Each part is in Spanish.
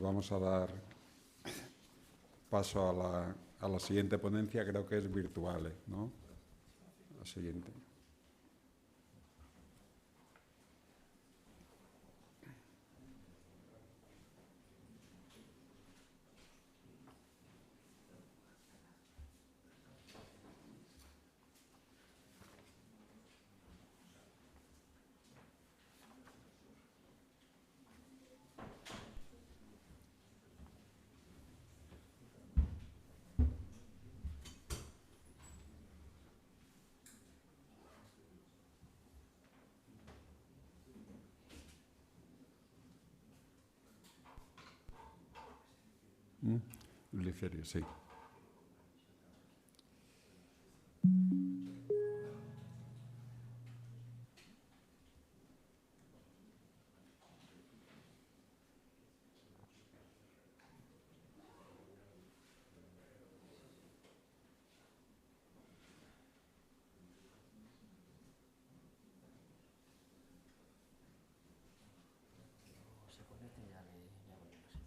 vamos a dar paso a la siguiente ponencia, creo que es virtual, ¿no? La siguiente. Glicerio, sí.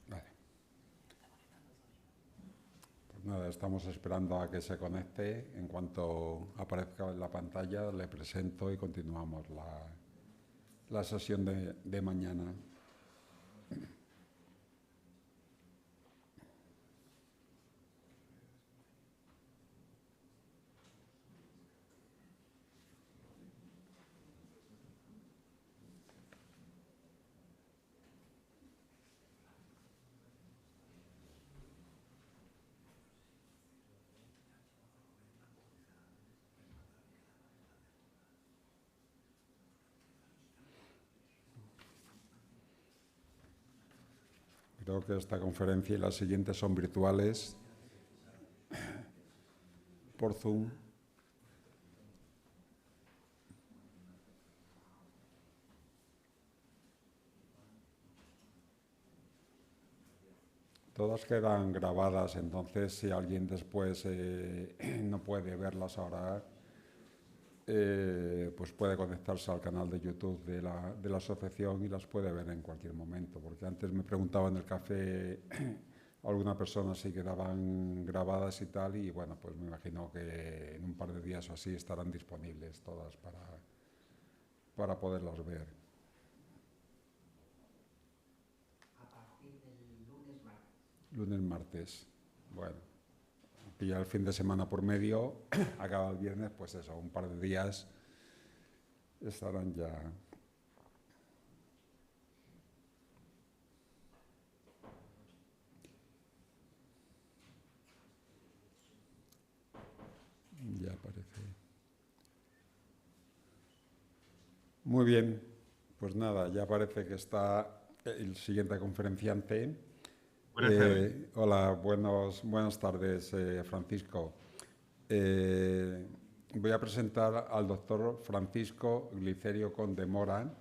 Vale. Pues nada, estamos esperando a que se conecte. En cuanto aparezca en la pantalla, le presento y continuamos la sesión de mañana. Creo que esta conferencia y las siguientes son virtuales por Zoom. Todas quedan grabadas, entonces si alguien después no puede verlas ahora, pues puede conectarse al canal de YouTube de la asociación y las puede ver en cualquier momento. Porque antes me preguntaba en el café alguna persona si quedaban grabadas y tal, y bueno, pues me imagino que en un par de días o así estarán disponibles todas para poderlas ver. A partir del lunes, martes. Lunes, martes. Bueno, pilla el fin de semana por medio, acaba el viernes, pues eso, un par de días estarán ya. Ya aparece. Muy bien, pues nada, ya parece que está el siguiente conferenciante. Buenas tardes. Hola, buenas tardes, Francisco. Voy a presentar al doctor Francisco Glicerio Conde Mora,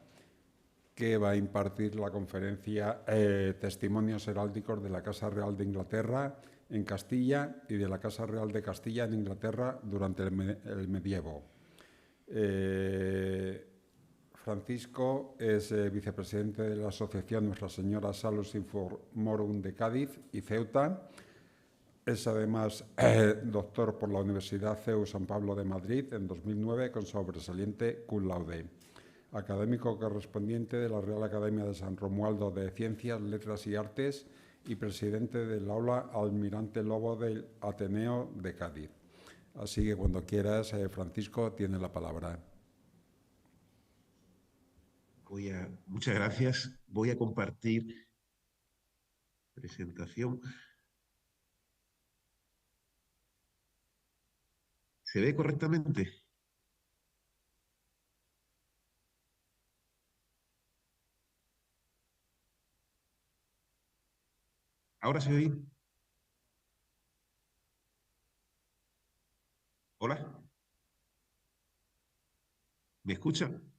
que va a impartir la conferencia Testimonios heráldicos de la Casa Real de Inglaterra en Castilla y de la Casa Real de Castilla en Inglaterra durante el medievo. Francisco es vicepresidente de la Asociación Nuestra Señora Salus Informorum de Cádiz y Ceuta. Es además doctor por la Universidad CEU San Pablo de Madrid en 2009 con sobresaliente cum laude. Académico correspondiente de la Real Academia de San Romualdo de Ciencias, Letras y Artes y presidente del Aula Almirante Lobo del Ateneo de Cádiz. Así que cuando quieras, Francisco, tiene la palabra. Muchas gracias. Voy a compartir presentación. ¿Se ve correctamente? ¿Ahora se oye? ¿Hola? ¿Me escuchan?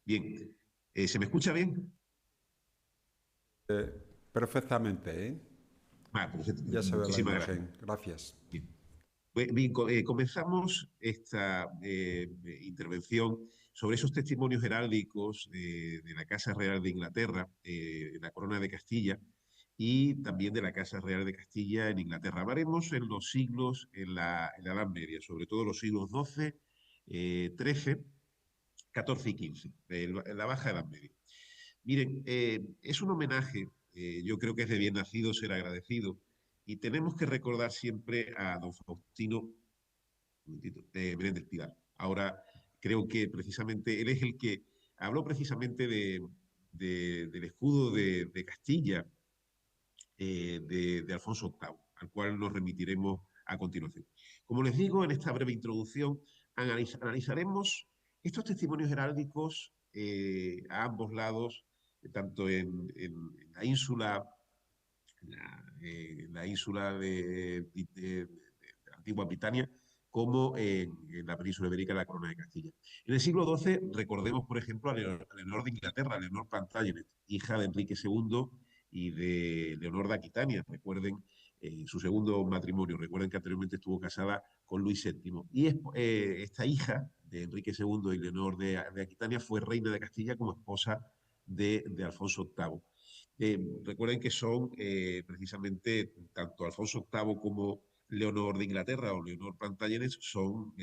Bien. ¿Se me escucha bien? Perfectamente, ¿eh? Perfecto. Ya se ve la Muchísimas imagen. gracias. Gracias. Bien. Bien, comenzamos esta intervención sobre esos testimonios heráldicos de la Casa Real de Inglaterra, la Corona de Castilla, y también de la Casa Real de Castilla en Inglaterra. Hablaremos en los siglos, en la Edad Media, sobre todo los siglos XII, XIII, XIV y XV, en la Baja Edad Media. Miren, es un homenaje, yo creo que es de bien nacido ser agradecido, y tenemos que recordar siempre a don Faustino Menéndez Pidal. Ahora, creo que precisamente él es el que habló precisamente del escudo de Castilla, de Alfonso VIII, al cual nos remitiremos a continuación. Como les digo, en esta breve introducción analizaremos estos testimonios heráldicos a ambos lados, tanto en la ínsula, la ínsula de la antigua Britania, como en la península ibérica, la Corona de Castilla. En el siglo XII, recordemos, por ejemplo, a Leonor de Inglaterra, a Leonor Plantagenet, hija de Enrique II y de Leonor de Aquitania. Recuerden su segundo matrimonio. Recuerden que anteriormente estuvo casada con Luis VII. Y esta hija de Enrique II y Leonor de Aquitania fue reina de Castilla como esposa de Alfonso VIII. Recuerden que son precisamente tanto Alfonso VIII como Leonor de Inglaterra o Leonor Plantagenet son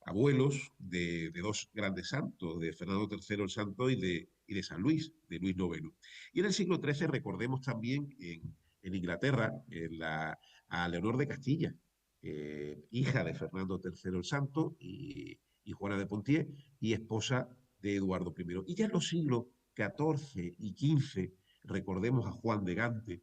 abuelos de dos grandes santos, de Fernando III el Santo y de San Luis, de Luis IX. Y en el siglo XIII recordemos también en Inglaterra a Leonor de Castilla, hija de Fernando III el Santo y Juana de Poitiers y esposa de Eduardo I. Y ya en los siglos XIV y XV recordemos a Juan de Gante,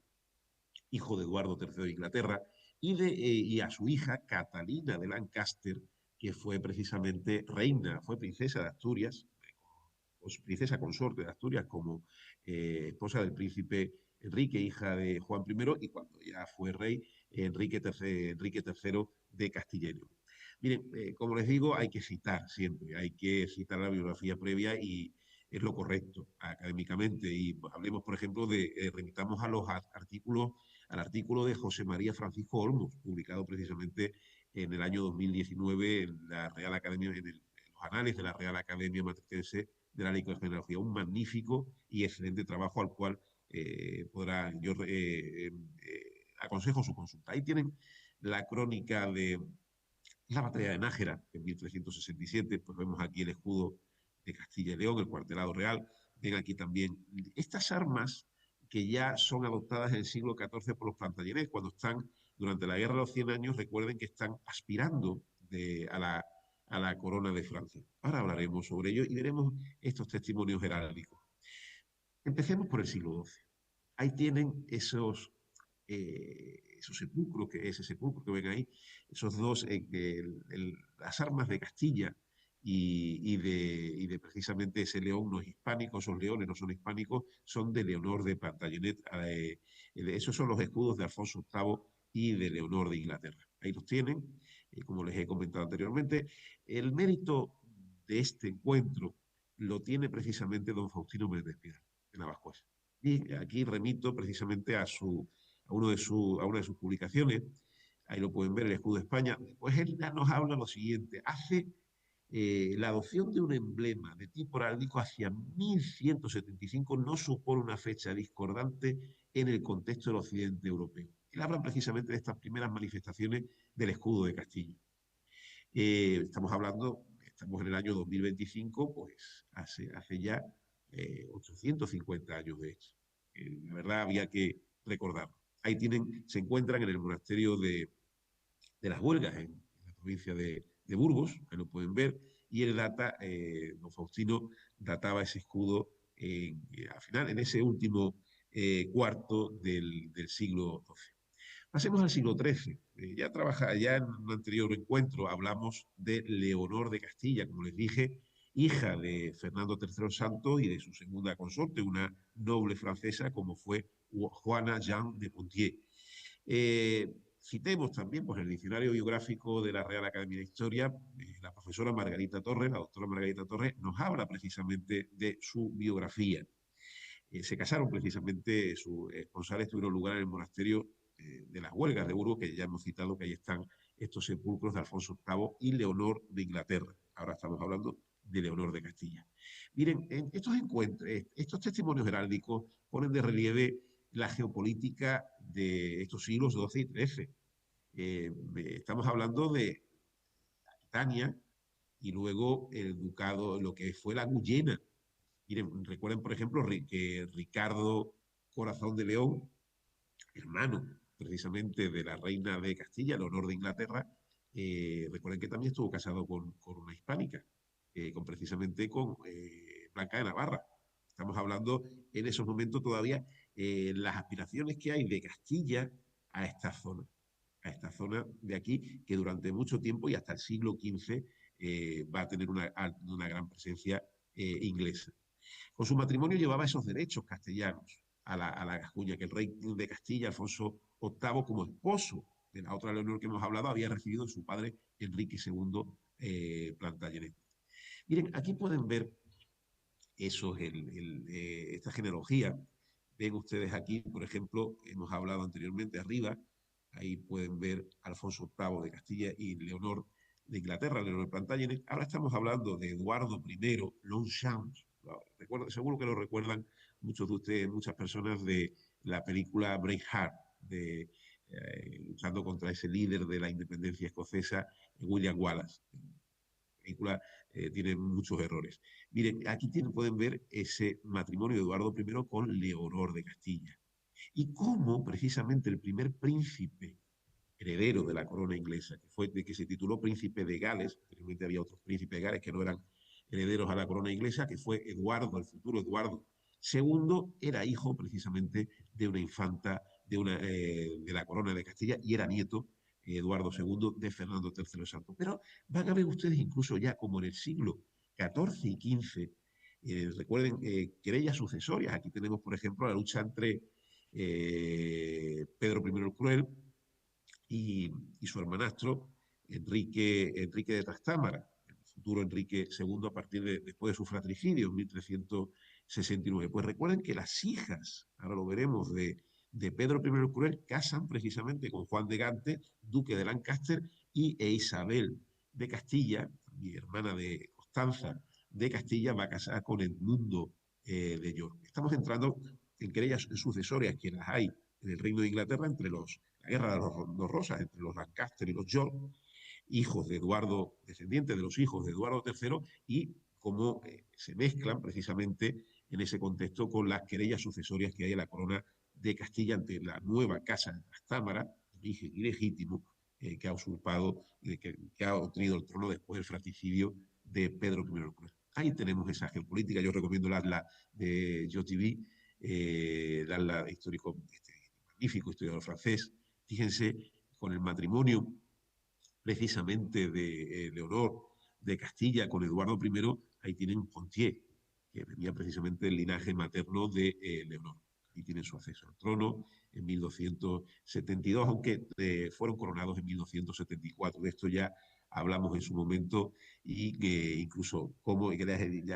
hijo de Eduardo III de Inglaterra, y a su hija Catalina de Lancaster, que fue precisamente reina, fue princesa de Asturias, princesa consorte de Asturias, como esposa del príncipe Enrique, hija de Juan I, y cuando ya fue rey, Enrique III de Castilla y León. Miren, como les digo, hay que citar siempre, hay que citar la biografía previa y es lo correcto académicamente. Y hablemos, por ejemplo, remitamos a los artículos, al artículo de José María Francisco Olmos, publicado precisamente en el año 2019 en la Real Academia, en los anales de la Real Academia Matricense de la Genealogía. Un magnífico y excelente trabajo al cual yo aconsejo su consulta. Ahí tienen la crónica de la batalla de Nájera en 1367, pues vemos aquí el escudo de Castilla y León, el cuartelado real, ven aquí también estas armas que ya son adoptadas en el siglo XIV por los plantagenets, cuando están durante la Guerra de los 100 Años, recuerden que están aspirando a la corona de Francia. Ahora hablaremos sobre ello y veremos estos testimonios heráldicos. Empecemos por el siglo XII. Ahí tienen esos sepulcros, ese sepulcro que ven ahí, esos dos, las armas de Castilla y de precisamente ese león no es hispánico, esos leones no son hispánicos, son de Leonor de Plantagenet. Esos son los escudos de Alfonso VIII y de Leonor de Inglaterra. Ahí los tienen, como les he comentado anteriormente. El mérito de este encuentro lo tiene precisamente don Faustino Menéndez Pidal, de Navascués. Y aquí remito precisamente a una de sus publicaciones, ahí lo pueden ver, el escudo de España. Pues él nos habla lo siguiente: hace la adopción de un emblema de tipo heráldico hacia 1175 no supone una fecha discordante en el contexto del occidente europeo. Él habla precisamente de estas primeras manifestaciones del escudo de Castilla. Estamos en el año 2025, pues hace ya 850 años de esto. La verdad había que recordarlo. Ahí se encuentran en el monasterio de las Huelgas, en la provincia de Burgos, ahí lo pueden ver, y él don Faustino databa ese escudo al final, en ese último cuarto del siglo XII. Pasemos al siglo XIII. Ya en un anterior encuentro hablamos de Leonor de Castilla, como les dije, hija de Fernando III Santo y de su segunda consorte, una noble francesa como fue Juana Jeanne de Poitiers. Citemos también pues, el diccionario biográfico de la Real Academia de Historia, la profesora Margarita Torres, la doctora Margarita Torres, nos habla precisamente de su biografía. Se casaron precisamente, sus esponsales tuvieron lugar en el monasterio de las Huelgas de Burgos, que ya hemos citado que ahí están estos sepulcros de Alfonso VIII y Leonor de Inglaterra. Ahora estamos hablando de Leonor de Castilla. Miren, en estos encuentros, estos testimonios heráldicos ponen de relieve la geopolítica de estos siglos XII y XIII. Estamos hablando de Aquitania y luego el ducado, lo que fue la Guyena. Miren, recuerden, por ejemplo, que Ricardo Corazón de León, hermano precisamente de la reina de Castilla, Leonor de Inglaterra, recuerden que también estuvo casado con una hispánica, precisamente con Blanca de Navarra. Estamos hablando en esos momentos todavía las aspiraciones que hay de Castilla a a esta zona de aquí, que durante mucho tiempo y hasta el siglo XV va a tener una gran presencia inglesa. Con su matrimonio llevaba esos derechos castellanos a la Gascuña, que el rey de Castilla, Alfonso VIII, como esposo de la otra Leonor que hemos hablado, había recibido de su padre Enrique II Plantagenet. Miren, aquí pueden ver eso, esta genealogía. Ven ustedes aquí, por ejemplo, hemos hablado anteriormente arriba, ahí pueden ver Alfonso VIII de Castilla y Leonor de Inglaterra, Leonor Plantagenet. Ahora estamos hablando de Eduardo I Longchamp. Seguro que lo recuerdan muchos de ustedes, muchas personas de la película Braveheart, luchando contra ese líder de la independencia escocesa, William Wallace. La película tiene muchos errores. Miren, aquí pueden ver ese matrimonio de Eduardo I con Leonor de Castilla. Y cómo precisamente el primer príncipe heredero de la corona inglesa, que se tituló príncipe de Gales, anteriormente había otros príncipes de Gales que no eran herederos a la corona inglesa, que fue Eduardo, el futuro Eduardo II, era hijo precisamente de una infanta de la corona de Castilla y era nieto Eduardo II de Fernando III el Santo. Pero van a ver ustedes incluso ya como en el siglo XIV y XV, recuerden, querellas sucesorias. Aquí tenemos, por ejemplo, la lucha entre Pedro I el Cruel y su hermanastro Enrique de Trastámara, el futuro Enrique II a partir después de su fratricidio en 1369. Pues recuerden que las hijas, ahora lo veremos, de Pedro I el Cruel casan precisamente con Juan de Gante, duque de Lancaster, e Isabel de Castilla, mi hermana de Constanza de Castilla, va a casar con Edmundo de York. Estamos entrando en querellas sucesorias, que las hay en el Reino de Inglaterra entre la guerra de los Rosas, entre los Lancaster y los York, hijos de Eduardo, descendientes de los hijos de Eduardo III, y cómo se mezclan precisamente en ese contexto con las querellas sucesorias que hay en la corona de Castilla ante la nueva casa de Trastámara, origen ilegítimo, que ha usurpado, que ha obtenido el trono después del fratricidio de Pedro I el Cruel. Ahí tenemos esa geopolítica. Yo recomiendo la de GeoTV, la histórico, magnífico historiador francés. Fíjense, con el matrimonio precisamente de Leonor de Castilla con Eduardo I, ahí tienen Pontier, que venía precisamente del linaje materno de Leonor. Ahí tienen su acceso al trono en 1272, aunque fueron coronados en 1274. De esto ya hablamos en su momento y que incluso, como ya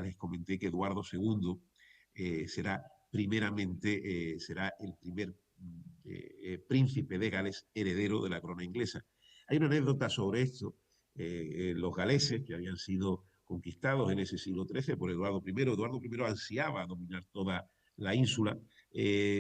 les comenté, que Eduardo II será primeramente será el primer príncipe de Gales heredero de la corona inglesa. Hay una anécdota sobre esto. Los galeses, que habían sido conquistados en ese siglo XIII por Eduardo I, Eduardo I ansiaba dominar toda la ínsula, le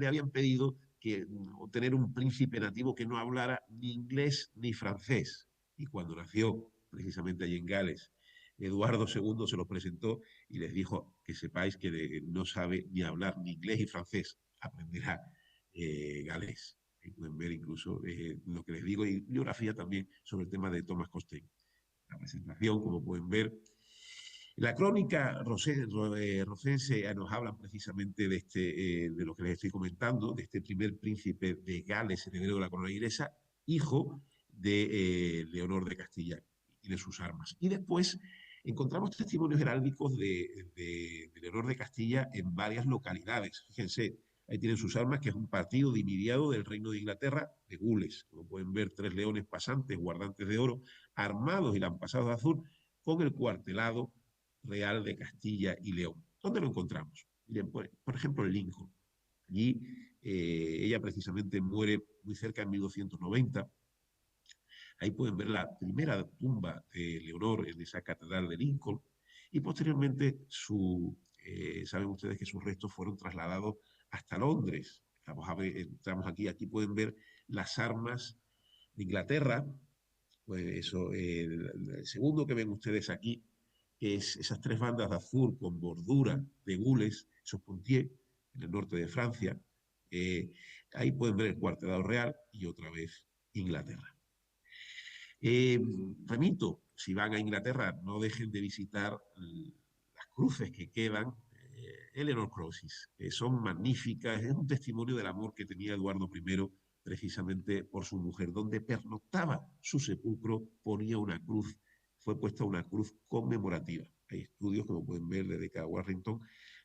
habían pedido que obtener un príncipe nativo que no hablara ni inglés ni francés. Y cuando nació precisamente allí en Gales, Eduardo II se los presentó y les dijo que sepáis que no sabe ni hablar ni inglés ni francés, aprenderá galés. Ahí pueden ver incluso lo que les digo y biografía también sobre el tema de Thomas Costain. La presentación, como pueden ver. La crónica rocense nos habla precisamente de lo que les estoy comentando, de este primer príncipe de Gales, heredero de la corona inglesa, hijo de Leonor de Castilla y de sus armas. Y después encontramos testimonios heráldicos de Leonor de Castilla en varias localidades. Fíjense, ahí tienen sus armas, que es un partido dimidiado del Reino de Inglaterra, de gules. Como pueden ver, 3 leones pasantes, guardantes de oro, armados y lampasados de azul, con el cuartelado real de Castilla y León. ¿Dónde lo encontramos? Miren, por ejemplo, en Lincoln. Allí ella precisamente muere muy cerca en 1290. Ahí pueden ver la primera tumba de Leonor en esa catedral de Lincoln y posteriormente saben ustedes que sus restos fueron trasladados hasta Londres. Vamos a ver, entramos aquí pueden ver las armas de Inglaterra. Pues eso, el segundo que ven ustedes aquí es esas tres bandas de azul con bordura de gules, esos pontier, en el norte de Francia. Eh, Ahí pueden ver el cuartelado real y otra vez Inglaterra. Eh, Remito, si van a Inglaterra, no dejen de visitar las cruces que quedan, Eleanor Crosses, son magníficas, es un testimonio del amor que tenía Eduardo I precisamente por su mujer, donde pernoctaba su sepulcro, ponía una cruz, fue puesta una cruz conmemorativa. Hay estudios, como pueden ver, de D.K. Warrington,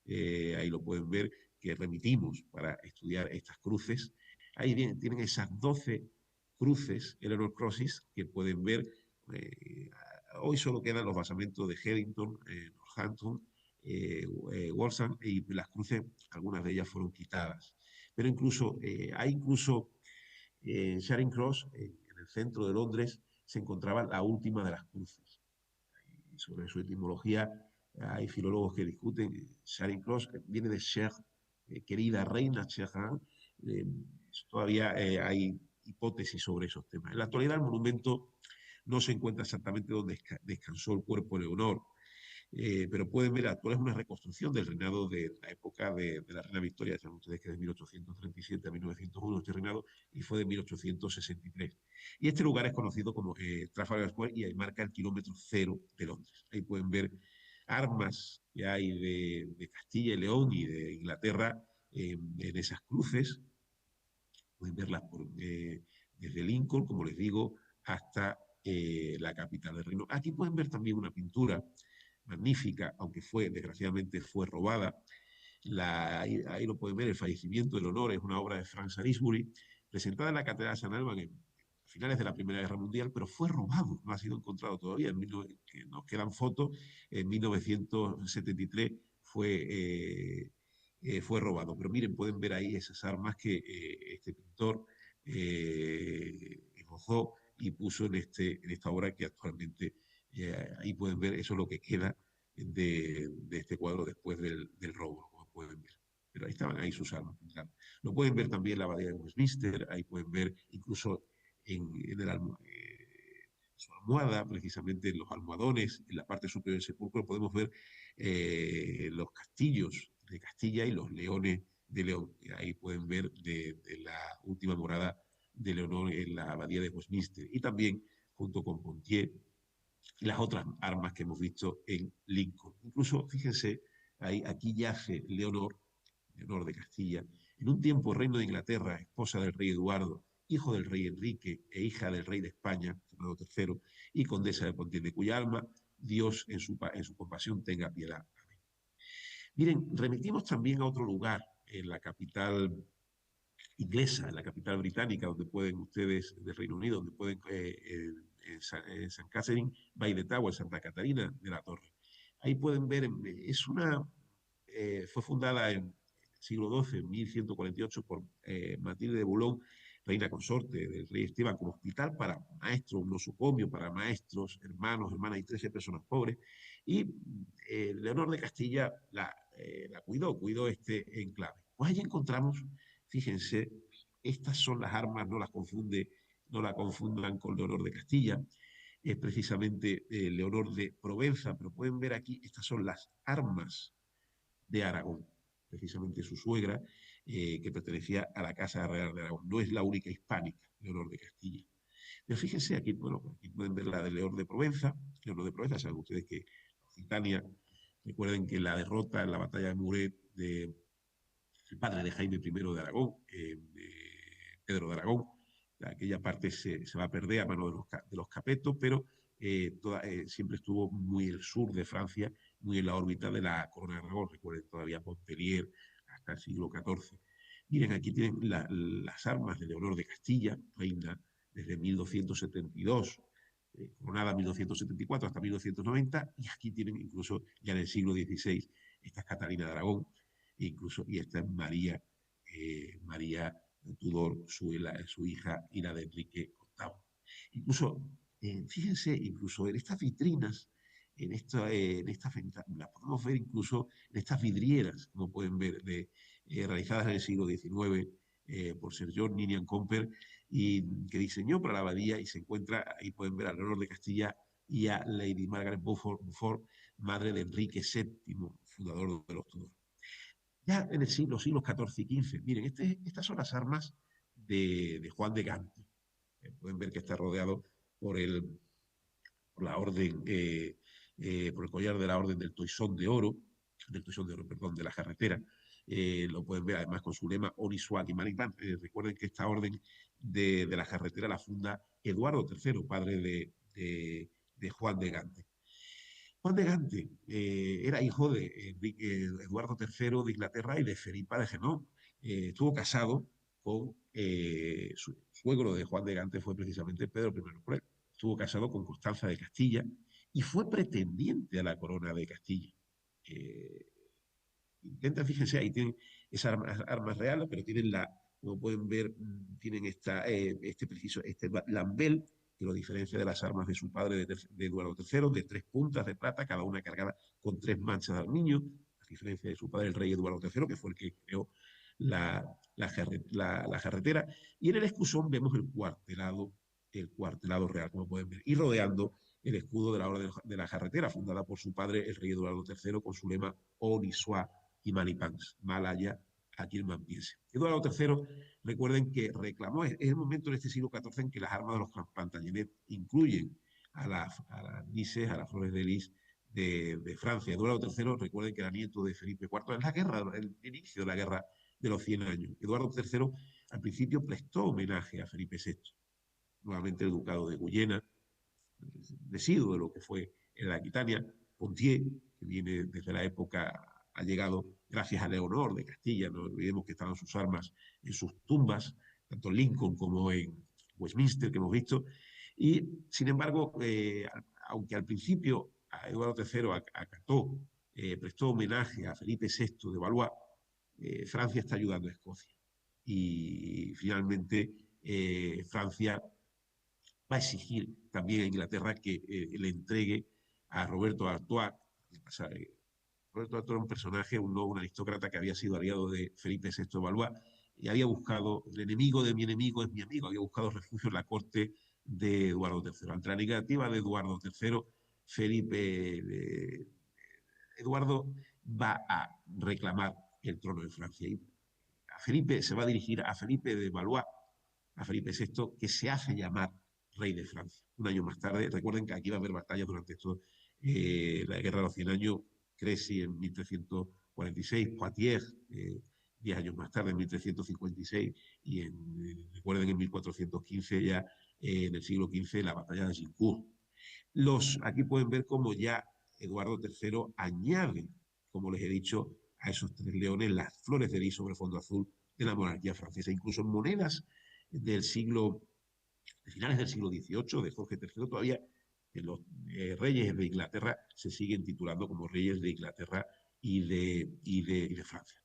ahí lo pueden ver, que remitimos para estudiar estas cruces. Ahí tienen esas 12 cruces, Eleanor Crosses, que pueden ver. eh, Hoy solo quedan los basamentos de Headington, Northampton, Waltham, y las cruces, algunas de ellas fueron quitadas. Pero hay incluso en Charing Cross, en el centro de Londres, se encontraba la última de las cruces. Y sobre su etimología hay filólogos que discuten. Charing Cross viene de Cher, querida reina Cher. Eh, Todavía hay hipótesis sobre esos temas. En la actualidad el monumento no se encuentra exactamente donde descansó el cuerpo de Leonor, pero pueden ver, actual es una reconstrucción del reinado de la época de la reina Victoria. Saben ustedes que es de 1837 a 1901 este reinado y fue de 1863. Y este lugar es conocido como Trafalgar Square y ahí marca el kilómetro cero de Londres. Ahí pueden ver armas que hay de Castilla y León y de Inglaterra en esas cruces. Pueden verlas desde Lincoln, como les digo, hasta la capital del reino. Aquí pueden ver también una pintura magnífica, aunque desgraciadamente fue robada. Ahí lo pueden ver, El fallecimiento del honor, es una obra de Frank Salisbury, presentada en la Catedral de San Alban en finales de la Primera Guerra Mundial, pero fue robado, no ha sido encontrado todavía. Nos quedan fotos, en 1973 fue robado. Pero miren, pueden ver ahí esas armas que este pintor esbozó y puso en esta obra que actualmente ahí pueden ver, eso es lo que queda de este cuadro después del robo, como pueden ver. Pero ahí estaban ahí sus armas. Claro. Lo pueden ver también en la abadía de Westminster, ahí pueden ver incluso su almohada, precisamente en los almohadones, en la parte superior del sepulcro, podemos ver los castillos de Castilla y los leones de León. Y ahí pueden ver de la última morada de Leonor en la abadía de Westminster. Y también, junto con Pontier, las otras armas que hemos visto en Lincoln. Incluso, fíjense, aquí yace Leonor de Castilla, en un tiempo reino de Inglaterra, esposa del rey Eduardo, hijo del rey Enrique e hija del rey de España, Fernando III, y condesa de Pontier, de cuya alma Dios en su compasión tenga piedad. Amén. Miren, remitimos también a otro lugar, en la capital inglesa, en la capital británica, donde pueden ustedes, del Reino Unido, donde pueden, en San Catherine by the Tower, Santa Catarina de la Torre. Ahí pueden ver, fue fundada en el siglo XII, en 1148, por Matilde de Boulogne, reina consorte del rey Esteban, como hospital para maestros, un nosocomio para maestros, hermanos, hermanas y 13 personas pobres. Y Leonor de Castilla la cuidó este enclave. Pues ahí encontramos, fíjense, estas son las armas, no la confundan con Leonor de Castilla, es precisamente Leonor de Provenza, pero pueden ver aquí, estas son las armas de Aragón, precisamente su suegra, que pertenecía a la Casa Real de Aragón. No es la única hispánica, Leonor de Castilla. Pero fíjense, aquí, bueno, aquí pueden ver la de Leonor de Provenza. Leonor de Provenza, saben ustedes que Occitania, recuerden que la derrota en la batalla de Muret el padre de Jaime I de Aragón, Pedro de Aragón, aquella parte se va a perder a mano de los Capetos, pero siempre estuvo muy al sur de Francia, muy en la órbita de la corona de Aragón. Recuerden todavía Montpellier hasta el siglo XIV. Miren, aquí tienen las armas de Leonor de Castilla, reina desde 1272, coronada 1274 hasta 1990, y aquí tienen incluso ya en el siglo XVI, esta es Catalina de Aragón, y esta es María Tudor, su hija y la de Enrique VIII. Incluso, fíjense, incluso en estas vitrinas, en estas ventanas, las podemos ver incluso en estas vidrieras, como pueden ver, realizadas en el siglo XIX por Sir John Ninian Comper, y que diseñó para la abadía, y se encuentra, ahí pueden ver a Leonor de Castilla y a Lady Margaret Beaufort, madre de Enrique VII, fundador de los Tudor. Ya en el siglos XIV y XV, miren, estas son las armas de Juan de Gante. Pueden ver que está rodeado por, por la orden, por el collar de la orden del Toisón de Oro, perdón, de la carretera. Lo pueden ver además con su lema Oniswak y Manipan. Recuerden que esta orden de la carretera la funda Eduardo III, padre de Juan de Gante. Juan de Gante era hijo de Eduardo III de Inglaterra y de Felipa de Genón. Estuvo casado con su suegro de Juan de Gante, fue precisamente Pedro I el Cruel. Estuvo casado con Constanza de Castilla y fue pretendiente a la corona de Castilla. Eh, Intentan, fíjense, ahí tienen esas armas reales, pero tienen como pueden ver, tienen este lambel, que lo diferencia de las armas de su padre, de Eduardo III, de 3 puntas de plata, cada una cargada con 3 manchas de armiño, a diferencia de su padre, el rey Eduardo III, que fue el que creó la carretera. Y en el escusón vemos el cuartelado real, como pueden ver, y rodeando el escudo de la Orden de la Carretera, fundada por su padre, el rey Eduardo III, con su lema Onisua y Manipans, Malaya, a quien mampiese. Eduardo III, recuerden que reclamó, es el momento en este siglo XIV en que las armas de los Plantagenet incluyen a las lises, a las flores de lis de Francia. Eduardo III, recuerden que era nieto de Felipe IV, en la guerra, el inicio de la guerra de los 100 años. Eduardo III al principio prestó homenaje a Felipe VI, nuevamente el ducado de Guyena, residuo de lo que fue en la Aquitania. Pontier, que viene desde la época, ha llegado gracias a Leonor de Castilla, no olvidemos que estaban sus armas en sus tumbas, tanto en Lincoln como en Westminster, que hemos visto, y sin embargo, aunque al principio a Eduardo III acató, prestó homenaje a Felipe VI de Valois, Francia está ayudando a Escocia. Y finalmente Francia va a exigir también a Inglaterra que le entregue a Roberto Artois. Roberto Artois era un personaje, un aristócrata que había sido aliado de Felipe VI de Valois y había buscado, el enemigo de mi enemigo es mi amigo, había buscado refugio en la corte de Eduardo III. Ante la negativa de Eduardo III, Eduardo va a reclamar el trono de Francia. Y a Felipe se va a dirigir a Felipe de Valois, a Felipe VI, que se hace llamar rey de Francia. Un año más tarde, recuerden que aquí va a haber batallas durante esto, la Guerra de los 100 años, Crécy en 1346, Poitiers, 10 años más tarde, en 1356, y recuerden en 1415 ya, en el siglo XV, la batalla de Agincourt. Aquí pueden ver cómo ya Eduardo III añade, como les he dicho, a esos 3 leones las flores de lis sobre fondo azul de la monarquía francesa. Incluso en monedas de finales del siglo XVIII, de Jorge III, todavía los reyes de Inglaterra se siguen titulando como reyes de Inglaterra y de Francia.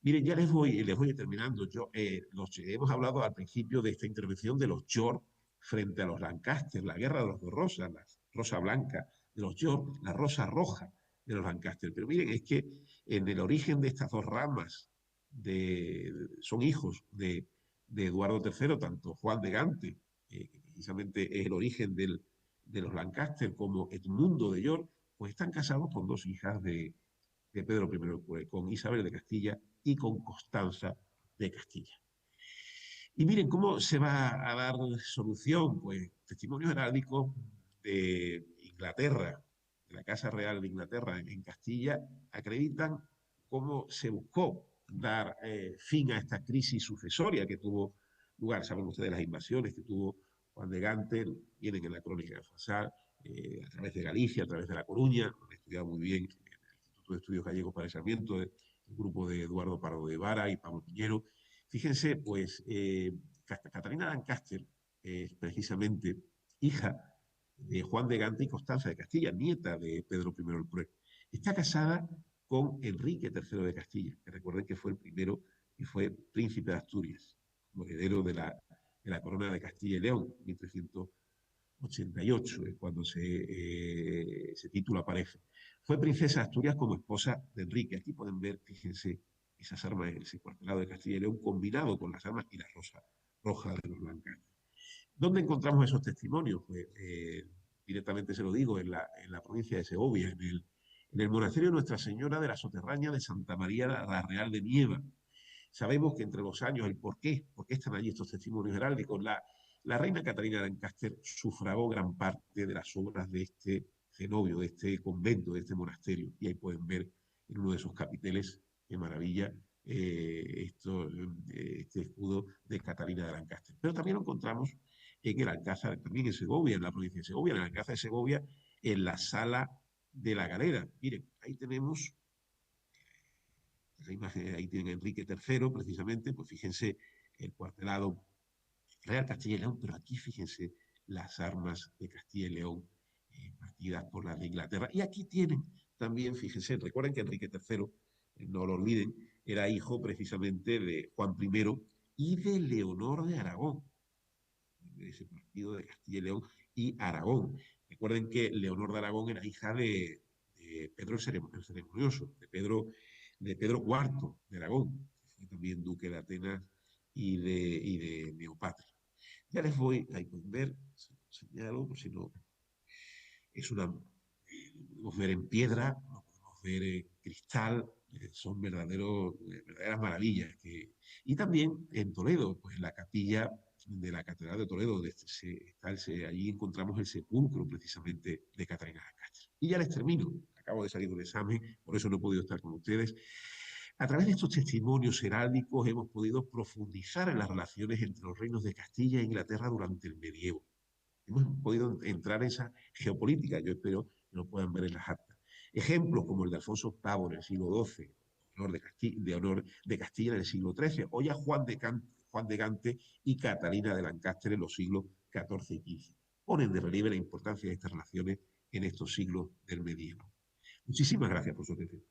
Miren, ya les voy terminando. Hemos hablado al principio de esta intervención de los York frente a los Lancaster, la guerra de los 2 rosas, la rosa blanca de los York, la rosa roja de los Lancaster. Pero miren, es que en el origen de estas 2 ramas son hijos de Eduardo III, tanto Juan de Gante, que precisamente es el origen de los Lancaster, como Edmundo de York, pues están casados con 2 hijas de Pedro I, con Isabel de Castilla y con Constanza de Castilla. Y miren cómo se va a dar solución, pues testimonios heráldicos de Inglaterra, de la Casa Real de Inglaterra en Castilla, acreditan cómo se buscó dar fin a esta crisis sucesoria que tuvo lugar. Saben ustedes las invasiones que tuvo Juan de Gante, vienen en la crónica de Fasal, a través de Galicia, a través de La Coruña, han estudiado muy bien en el Instituto de Estudios Gallegos para el Sarmiento, el grupo de Eduardo Pardo de Vara y Pablo Piñero. Fíjense, pues, Catalina Lancaster es precisamente hija de Juan de Gante y Constanza de Castilla, nieta de Pedro I el Cruel. Está casada con Enrique III de Castilla, que recuerden que fue el primero que fue príncipe de Asturias, como heredero de la corona de Castilla y León, 1388, es cuando ese título aparece. Fue princesa de Asturias como esposa de Enrique. Aquí pueden ver, fíjense, esas armas, ese cuartelado de Castilla y León combinado con las armas y la rosa roja de los Lancaster. ¿Dónde encontramos esos testimonios? Pues directamente se lo digo, en la provincia de Segovia, en el monasterio de Nuestra Señora de la Soterraña de Santa María la Real de Nieva. Sabemos que entre los años, por qué están allí estos testimonios heráldicos, la reina Catalina de Lancaster sufragó gran parte de las obras de este cenobio, de este convento, de este monasterio. Y ahí pueden ver en uno de esos capiteles, qué maravilla, este escudo de Catalina de Lancaster. Pero también lo encontramos en el Alcázar, también en Segovia, en la provincia de Segovia, en el Alcázar de Segovia, en la Sala de la Galera. Miren, ahí tenemos esa imagen, ahí tienen a Enrique III, precisamente, pues fíjense el cuartelado Real Castilla y León, pero aquí fíjense las armas de Castilla y León partidas por las de Inglaterra. Y aquí tienen también, fíjense, recuerden que Enrique III, no lo olviden, era hijo precisamente de Juan I y de Leonor de Aragón, de ese partido de Castilla y León y Aragón. Recuerden que Leonor de Aragón era hija de Pedro el Ceremonioso, de Pedro IV de Aragón, que fue también duque de Atenas y de Neopatria. Ya les voy, ahí pueden ver, señalo, por si no, es una, lo podemos ver en piedra, lo podemos ver en cristal, son verdaderas maravillas. Y también en Toledo, pues en la capilla de la Catedral de Toledo, allí encontramos el sepulcro precisamente de Catalina de Castro. Y ya les termino, acabo de salir de un examen, por eso no he podido estar con ustedes. A través de estos testimonios heráldicos hemos podido profundizar en las relaciones entre los reinos de Castilla e Inglaterra durante el medievo. Hemos podido entrar en esa geopolítica, yo espero que lo puedan ver en las actas. Ejemplos como el de Alfonso VIII en el siglo XII, honor de Castilla en el siglo XIII, o ya Juan de Gante y Catalina de Lancaster en los siglos XIV y XV. Ponen de relieve la importancia de estas relaciones en estos siglos del medievo. Muchísimas gracias por su atención.